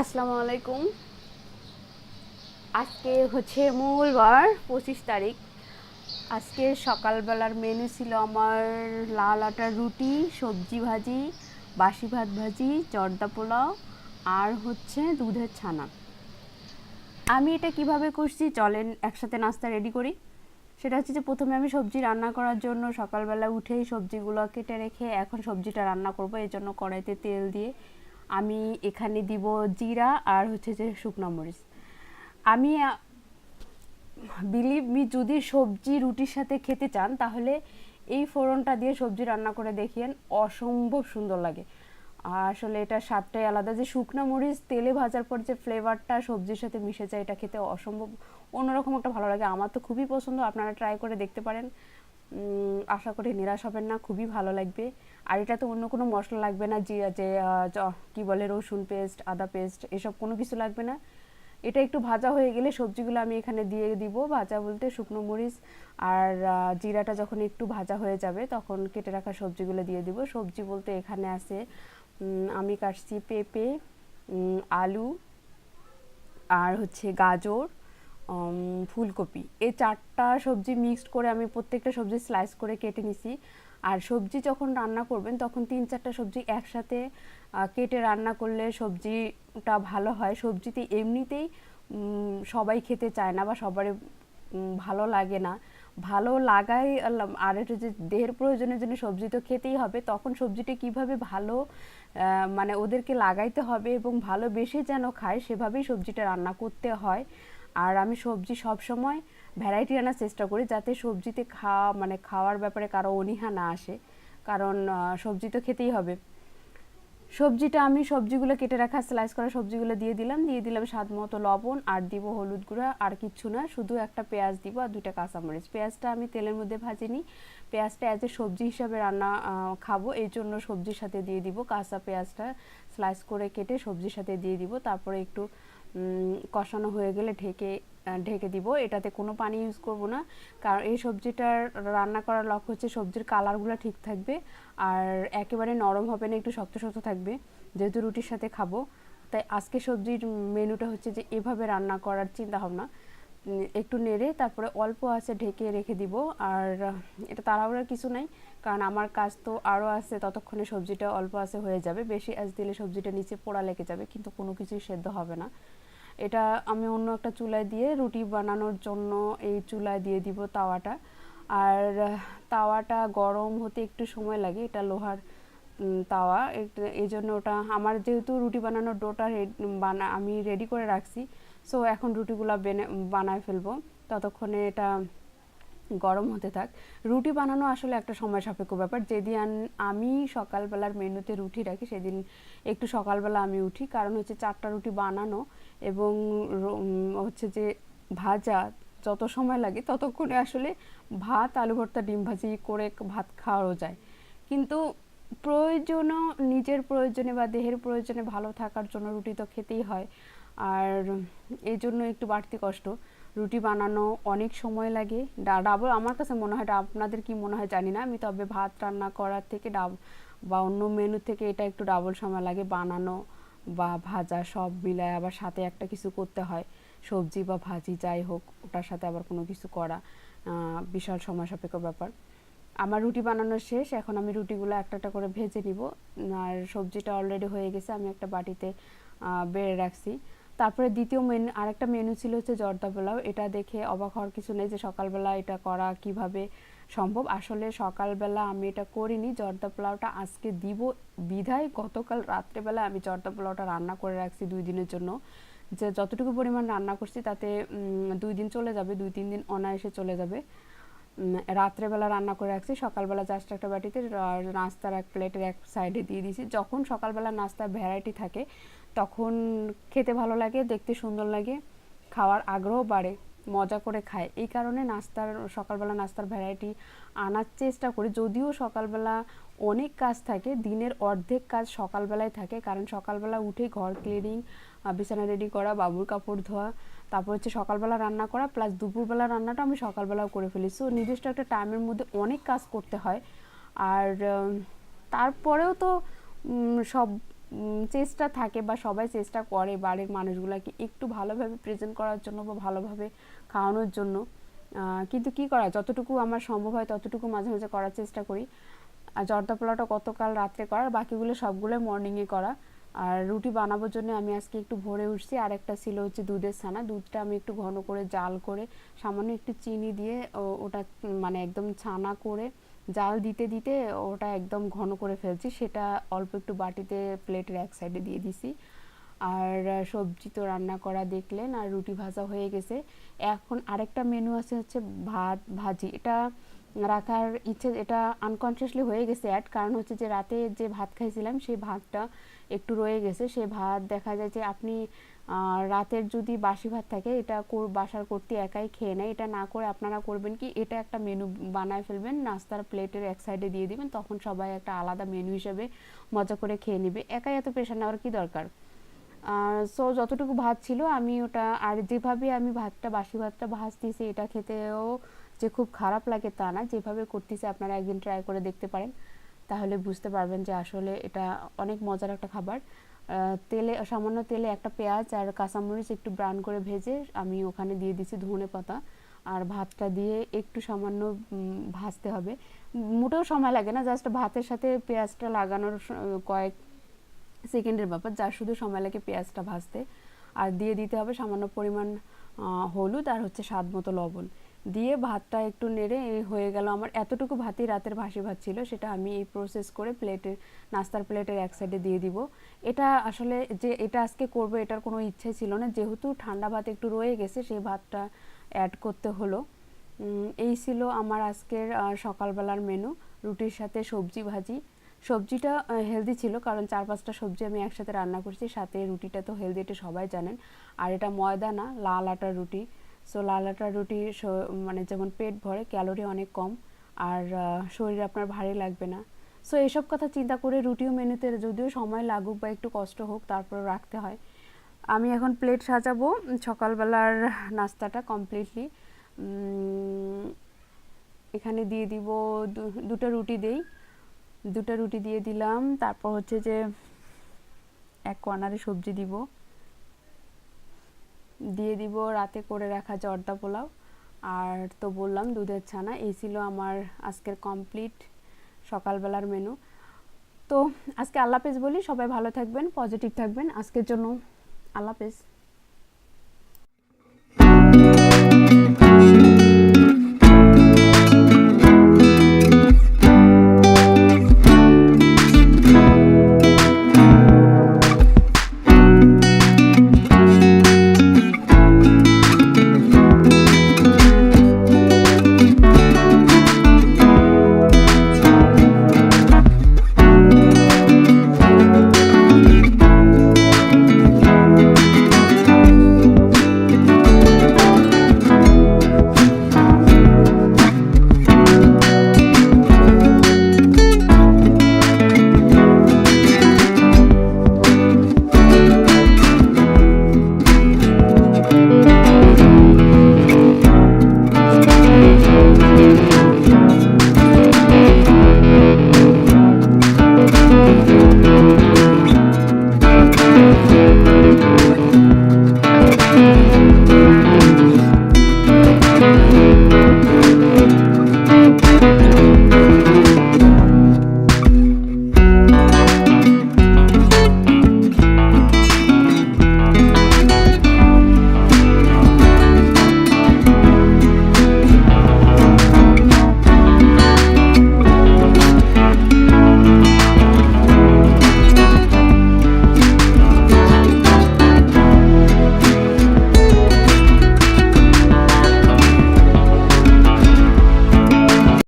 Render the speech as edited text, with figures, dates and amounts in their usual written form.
আসসালামু আলাইকুম। আজকে হচ্ছে মঙ্গলবার 25 তারিখ। আজকে সকালবেলার মেনু ছিল আমার লাল আটার রুটি, সবজি ভাজি, বাসি ভাত ভাজি, জর্দা পোলাও আর হচ্ছে দুধের ছানা। আমি এটা কিভাবে করছি চলেন একসাথে নাস্তা রেডি করি। সেটা হচ্ছে যে প্রথমে আমি সবজি রান্না করার জন্য সকালবেলা উঠেই সবজিগুলো কেটে রেখে এখন সবজিটা রান্না করব। এই জন্য কড়াইতে তেল দিয়ে আমি এখানে দিব জিরা আর হচ্ছে যে শুকনো মরিচ। আমি বিলিভ মি, যদি সবজি রুটির সাথে খেতে চান তাহলে এই ফোড়নটা দিয়ে সবজি রান্না করে দেখিয়েন, অসম্ভব সুন্দর লাগে। আসলে এটা স্বাদটাই আলাদা, যে শুকনো মরিচ তেলে ভাজার পর যে ফ্লেভারটা সবজির সাথে মিশে যায়, এটা খেতে অসম্ভব অন্যরকম একটা ভালো লাগে। আমার তো খুবই পছন্দ, আপনারা ট্রাই করে দেখতে পারেন। আশা করি নিরাশ হবেন না, খুবই ভালো লাগবে। আর এটাতে অন্য কোনো মশলা লাগবে না, যে কি বলে রসুন পেস্ট, আদা পেস্ট, এসব কোনো কিছু লাগবে না। এটা একটু ভাজা হয়ে গেলে সবজিগুলো আমি এখানে দিয়ে দিব। ভাজা বলতে শুকনো মরিচ আর জিরাটা যখন একটু ভাজা হয়ে যাবে তখন কেটে রাখা সবজিগুলো দিয়ে দিব। সবজি বলতে এখানে আছে আমি কাটছি পেঁপে, আলু আর হচ্ছে গাজর, ফুলকপি, এই 4টা সবজি মিক্সড করে আমি প্রত্যেকটা সবজি স্লাইস করে কেটে নিছি। আর সবজি যখন রান্না করবেন তখন 3-4টা সবজি একসাথে কেটে রান্না করলে সবজিটা ভালো হয়। সবজিতে এমনিতেই সবাই খেতে চায় না বা সবারই ভালো লাগে না। ভালো লাগাই আর এটা যে দেহের প্রয়োজনের জন্য সবজি তো খেতেই হবে, তখন সবজিটা কিভাবে ভালো মানে ওদেরকে লাগাইতে হবে এবং ভালোবেসে যেন খায় সেভাবেই সবজিটা রান্না করতে হয়। আর আমি সবজি সব সময় ভ্যারাইটি আনার চেষ্টা করি যাতে সবজিতে খাওয়ার ব্যাপারে কারো অনীহা না আসে, কারণ সবজি তো খেতেই হবে। সবজিটা আমি সবজিগুলো কেটে রাখা স্লাইস করা সবজিগুলো দিয়ে দিলাম স্বাদ মতো লবণ, আর দিব হলুদ গুঁড়া, আর কিচ্ছু না, শুধু একটা পেঁয়াজ দিব আর 2টা কাঁচামরিচ। পেঁয়াজটা আমি তেলের মধ্যে ভাজিনি, পেঁয়াজটা অ্যাজ এ সবজি হিসাবে রান্না খাবো, এই জন্য সবজির সাথে দিয়ে দিব। কাঁচা পেঁয়াজটা স্লাইস করে কেটে সবজির সাথে দিয়ে দিব, তারপরে একটু কষানো হয়ে গেলে ঢেকে দিব। এটাতে কোনো পানি ইউজ করব না, কারণ এই সবজিটার রান্না করার লক্ষ্য হচ্ছে সবজির কালারগুলো ঠিক থাকবে আর একেবারে নরম হবে না, একটু শক্ত শক্ত থাকবে, যেহেতু রুটির সাথে খাবো। তাই আজকে সবজির মেনুটা হচ্ছে যে এভাবে রান্না করার চিন্তা ভাবনা। একটু নেড়ে তারপরে অল্প আছে ঢেকে রেখে দিব। আর এটা তাড়াহুড়ার কিছু নাই, কারণ আমার কাজ তো আরও আছে, ততক্ষণে সবজিটা অল্প আছে হয়ে যাবে। বেশি আঁচ দিলে সবজিটা নিচে পোড়া লেগে যাবে, কিন্তু কোনো কিছুই সেদ্ধ হবে না। এটা আমি অন্য একটা চুলায় দিয়ে রুটি বানানোর জন্য এই চুলায় দিয়ে দিব তাওয়াটা। আর তাওয়াটা গরম হতে একটু সময় লাগে, এটা লোহার তাওয়া, এই জন্য ওটা আমার যেহেতু রুটি বানানোর ডোটা আমি রেডি করে রাখছি, সো এখন রুটিগুলো বানায় ফেলবো, ততক্ষণে এটা গরম হতে থাক। রুটি বানানো আসলে একটা সময় সাপেক্ষ ব্যাপার। যেদিন আমি সকালবেলার মেনুতে রুটি রাখি সেদিন একটু সকালবেলা আমি উঠি, কারণ হচ্ছে 4টা রুটি বানানো এবং হচ্ছে যে ভাজা যত সময় লাগে ততক্ষণে আসলে ভাত, আলু ভর্তা, ডিম ভাজি করে ভাত খাওয়াও যায়। কিন্তু প্রয়োজনও, নিজের প্রয়োজনে বা দেহের প্রয়োজনে ভালো থাকার জন্য রুটি তো খেতেই হয়। আর এই জন্য একটু বাড়তি কষ্ট। রুটি বানানো অনেক সময় লাগে, ডাবল আমার কাছে মনে হয়। আপনাদের কি মনে হয় জানি না, আমি তবে ভাত রান্না করার থেকে বা অন্য মেনু থেকে এটা একটু ডাবল সময় লাগে বানানো বা ভাজা, সব মিলায় আবার সাথে একটা কিছু করতে হয়, সবজি বা ভাজি যাই হোক, ওটার সাথে আবার কোনো কিছু করা বিশাল সময় সাপেক্ষ ব্যাপার। আমার রুটি বানানো শেষ, এখন আমি রুটিগুলো একটা একটা করে ভেজে নিব। আর সবজিটা অলরেডি হয়ে গেছে, আমি একটা বাটিতে বেড়ে রাখছি। তারপরে দ্বিতীয় আরেকটা মেনু ছিল হচ্ছে জর্দা পোলাও। এটা দেখে অবাক হওয়ার কিছু নেই যে সকালবেলা এটা করা কিভাবে সম্ভব। আসলে সকালবেলা আমি এটা করিনি, জর্দা পোলাওটা আজকে দিব বিধায় গতকাল রাত্রেবেলা আমি জর্দা পোলাওটা রান্না করে রাখছি 2 দিনের জন্য। যে যতটুকু পরিমাণ রান্না করছি তাতে 2 দিন চলে যাবে, 2-3 দিন অনায়াসে চলে যাবে। রাত্রেবেলা রান্না করে রাখছি, সকালবেলা জাস্ট একটা বাটিতে নাস্তার এক প্লেটের এক সাইডে দিয়ে দিয়েছি। যখন সকালবেলা নাস্তার ভ্যারাইটি থাকে তখন খেতে ভালো লাগে, দেখতে সুন্দর লাগে, খাওয়ার আগ্রহ বাড়ে, মজা করে খায়। এই কারণে সকালবেলা নাস্তার ভ্যারাইটি আনার চেষ্টা করি। যদিও সকালবেলা অনেক কাজ থাকে, দিনের অর্ধেক কাজ সকালবেলায় থাকে, কারণ সকালবেলা উঠে ঘর ক্লিনিং, বিছানা রেডি করা, বাবুর কাপড় ধোয়া, তারপর হচ্ছে সকালবেলা রান্না করা, প্লাস দুপুরবেলা রান্নাটা আমি সকালবেলাও করে ফেলি। সো নির্দিষ্ট একটা টাইমের মধ্যে অনেক কাজ করতে হয়। আর তারপরেও তো সব চেষ্টা থাকে বা সবাই চেষ্টা করে বাড়ির মানুষগুলোকে একটু ভালোভাবে প্রেজেন্ট করার জন্য বা ভালোভাবে খাওয়ানোর জন্য, কিন্তু কি করা, যতটুকু আমার সম্ভব হয় ততটুকু মাঝে মাঝে করার চেষ্টা করি। আর জর্দা পোলাওটা গতকাল রাত্রে করা, বাকিগুলো সবগুলো মর্নিংয়ে করা। আর রুটি বানানোর জন্য আমি আজকে একটু ভোরে উঠছি। আর একটা ছিল হচ্ছে দুধের ছানা, দুধটা আমি একটু ঘন করে জাল করে সামান্য একটু চিনি দিয়ে ওটা মানে একদম ছানা করে জাল দিতে দিতে ওটা একদম ঘন করে ফেলছি, সেটা অল্প একটু বাটিতে প্লেটের এক সাইডে দিয়ে দিছি। আর সবজি তো রান্না করা দেখলেন, আর রুটি ভাজা হয়ে গেছে। এখন আরেকটা মেনু আছে হচ্ছে ভাত ভাজি, এটা রাখার ইচ্ছে, এটা আনকনসিয়াসলি হয়ে গেছে অ্যাড, কারণ হচ্ছে যে রাতে যে ভাত খাইছিলাম সেই ভাতটা একটু রয়ে গেছে। সেই ভাত দেখা যায় যে আপনি রাতের যদি বাসি ভাত থাকে এটা বাসার করতে একাই খেয়ে নেয়, এটা না করে আপনারা করবেন কি, এটা একটা মেনু বানায় ফেলবেন, নাস্তার প্লেটের এক সাইডে দিয়ে দিবেন, তখন সবাই একটা আলাদা মেনু হিসেবে মজা করে খেয়ে নেবে, একাই এত প্রেশার নেওয়ার কি দরকার। সো যতটুকু ভাত ছিল আমি ওটা, আর যেভাবে আমি বাসি ভাতটা ভাজতেছি এটা খেতেও যে খুব খারাপ লাগে তা না, যেভাবে করতেছি আপনারা একদিন ট্রাই করে দেখতে পারেন, তাহলে বুঝতে পারবেন যে আসলে এটা অনেক মজার একটা খাবার। সামান্য তেলে একটা পেঁয়াজ আর কাঁচামরিচ একটু ব্রাউন করে ভেজে আমি ওখানে দিয়ে দিছি ধনেপাতা, আর ভাতটা দিয়ে একটু সামান্য ভাজতে হবে, মোটেও সময় লাগে না, জাস্ট ভাতের সাথে পেঁয়াজটা লাগানোর কয়েক সেকেন্ডের ব্যাপার, যার শুধু সময় লাগে পেঁয়াজটা ভাজতে। আর দিয়ে দিতে হবে সামান্য পরিমাণ হলুদ আর হচ্ছে স্বাদ মতো লবণ দিয়ে ভাতটা একটু নেড়ে হয়ে গেল আমার। এতটুকু ভাতই রাতের বাসি ভাত ছিল, সেটা আমি এই প্রসেস করে প্লেটের নাস্তার প্লেটের এক সাইডে দিয়ে দিব। এটা আসলে যে এটা আজকে করব এটার কোনো ইচ্ছে ছিল না, যেহেতু ঠান্ডা ভাত একটু রয়ে গেছে সেই ভাতটা অ্যাড করতে হলো। এই ছিল আমার আজকের সকালবেলার মেনু, রুটির সাথে সবজি ভাজি। সবজিটা হেলদি ছিল কারণ 4-5টা সবজি আমি একসাথে রান্না করছি, সাথে রুটিটা তো হেলদি, এটা সবাই জানেন। আর এটা ময়দা না, লাল আটার রুটি। সো লাল আটার রুটি মানে যেমন পেট ভরে, ক্যালোরি অনেক কম, আর শরীর আপনার ভারী লাগবে না। সো এইসব কথা চিন্তা করে রুটিও মেনুতে যদিও সময় লাগুক বা একটু কষ্ট হোক তারপর রাখতে হয়। আমি এখন প্লেট সাজাবো, সকালবেলার নাস্তাটা কমপ্লিটলি এখানে দিয়ে দিব। দুটো রুটি দেই, দুটো রুটি দিয়ে দিলাম, তারপর হচ্ছে যে এক কর্নারে সবজি দিয়ে দিব রাতে করে রাখা জর্দা পোলাও, আর তো বললাম দুধের ছানা। এই ছিল আমার আজকের কমপ্লিট সকালবেলার মেনু। তো আজকে আল্লাহ হাফেজ বলি, সবাই ভালো থাকবেন, পজিটিভ থাকবেন, আজকের জন্য আল্লাহ হাফেজ।